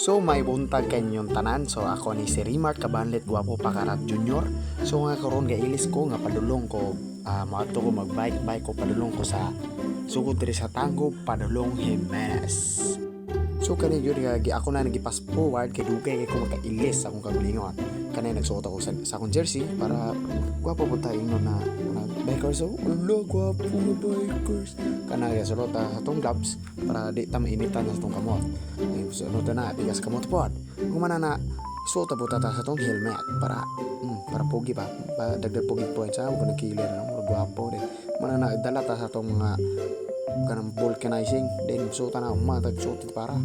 So may buntag kanyong tanan. So ako ni si Rimart Kabanlet Guwapo Pakarat Junior. So nga karon ga ilis ko nga padulong ko maato ko magbike ko padulong ko sa sugod diri sa Tango Padulong Jimenez. So kani gyud nga ako na nagipass forward kay dugay kay ko makailis akong kagulingon. Kanay nagsuot ako sa akong jersey para guwapo po tayo na bikers. So ulo guwapo na bikers. Kanay sulot atong gloves para di ta mainitan sa atong kamot. Sunod na bigas kamot pod. Kung manana suot po ta sa atong helmet para pogi pa dagdag pogi points sa ako nagkilir na guwapo din. Manana dala ta sa atong mga kanang vulcanizing then suot na matag suot para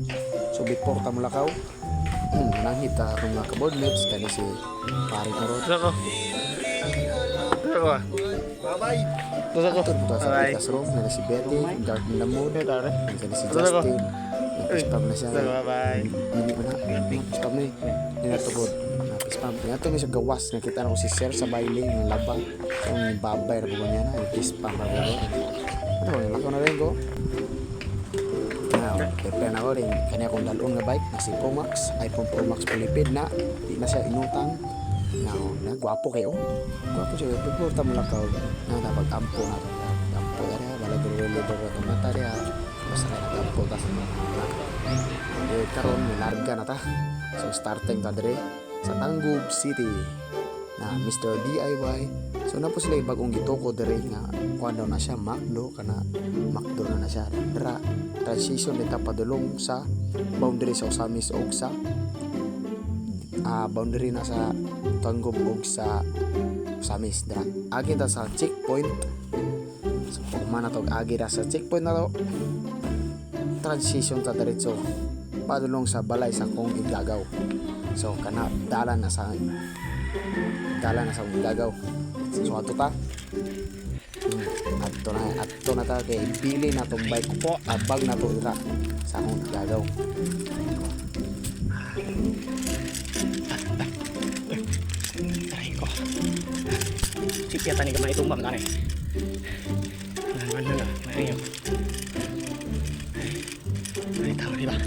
so before ta mulakaw nangita akong mga keyboard mates kani si pare ko ro Ako. bye ako to sa classroom na si Betty Garden na muna tare kani si Justin spam na siya Bye. hindi ko na spam ni natubod spam nato ni sa gawas nakita ko si Sir sa baile ng laba so ang babay ra po niya na spam ra po ano lako na rin ko Depende na ko rin kanya akong dalon nga bike na si Pro Max iPhone Pro Max Pilipid na di na siya inutang na gwapo kayo gwapo siya pagporta mo lang ka na napag-ampo na ampo na rin balag rilo do itong mata rin basta na nag-ampo ta sa mga karon nilarga na ta so starting ta dire sa Tangub City na Mr. DIY so na po sila bagong gitoko dire nga kuan daw na siya Macdo kana Macdo na siya dra transition nita padulong sa boundary sa Osamis og sa boundary na sa Tangub og sa Osamis dra agi ta sa checkpoint so kung man to agi ra sa checkpoint na to transition ta diretso padulong sa balay sa Kong Igagaw so kana dala na sa Igagaw so ato ta ato na ta kay pili na tong bike ko po abag na to ira sa akong Igagaw Aray ko. Sikya tani gamay tumbang tani. Ano na? Mayo. Ay tawo di ba?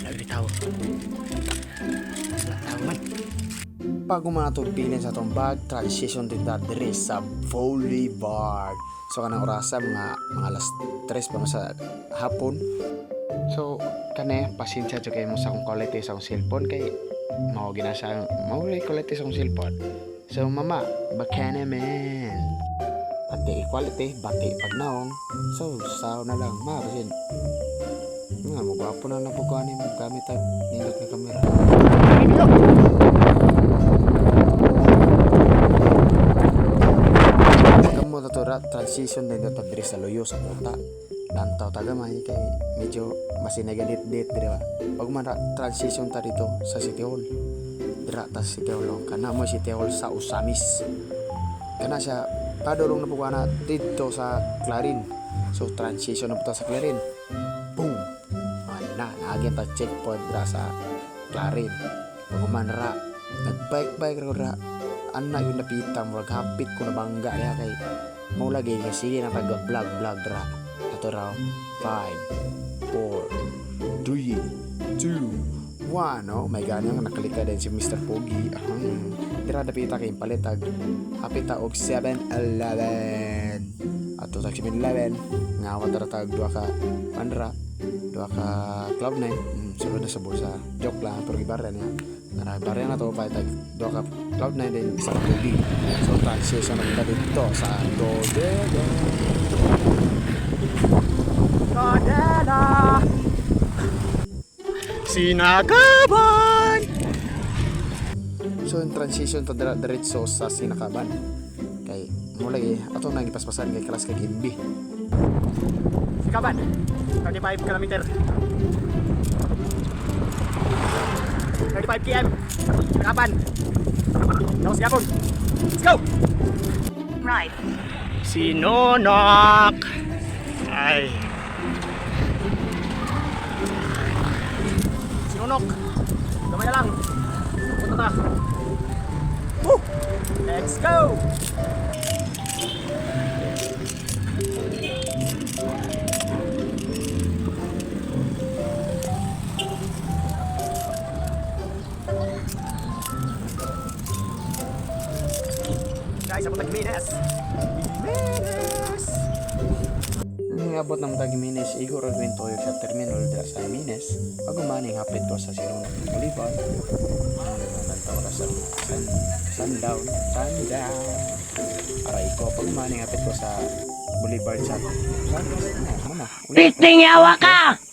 Ay tawo. Tawo man. Pag umanatog pilin sa itong bag, transition din dire sa Boulevard. So kanang orasa mga alas 3 pa sa hapon. So kane pasensya jud kay mo sa akong quality sa akong cellphone kay mao gina siya mao quality sa akong cellphone. So mama, bakana man. Pati quality, bati pag naong. So sao na lang ma basin. Nga mo gwapo na lang po kanin mo gamit ang nindot nga kamera. Transition din ito diri sa Loyo sa Kota lantaw tagamay kay medyo masinagadit-dit diri ba pag man transition ta dito sa City Hall dira ta sa City Hall kana mo City Hall sa Osamis kana siya padulong na po kana dito sa Clarin so transition na po ta sa Clarin boom na naagyan ta checkpoint dira sa Clarin pag man ra nagbike ra ana yung napita mo hapit ko na bangga ya kay mo lagi nga sige na pag-vlog dra ato raw 5 4 3 2 1 oh my god nga nakalika din si Mr. Pogi dira dapita kay palitag hapit ta og 7-Eleven ato sa 7-Eleven nga wala tag duha ka pandra duha ka Cloud9 sulod na sa bulsa joke lang pero gibarra niya narabarya na to pa tag duha ka Cloud9 din sa tubig so transition na dito sa Dodela Sinakaban so in transition to diretso sa Sinakaban kay mo lagi ato nang ipaspasan kay class kay Gimbi Sikaban. 35 km. 35 km. Kapan? Tapos yapon. Let's go! Right. Sinonok! Ay. Sinonok! Gamay na lang. Punta ta. Woo! Let's go! guys, sa Gimenez. Abot ng Tagiminis, igor ang wintoy sa terminal dira sa Gimenez. Pag umaning hapit ko sa sinunod ng Bolivar. Nantaw na sa sundown. Aray ko, pag umaning hapit ko sa Bolivar sa muna. Pisting yawa ka!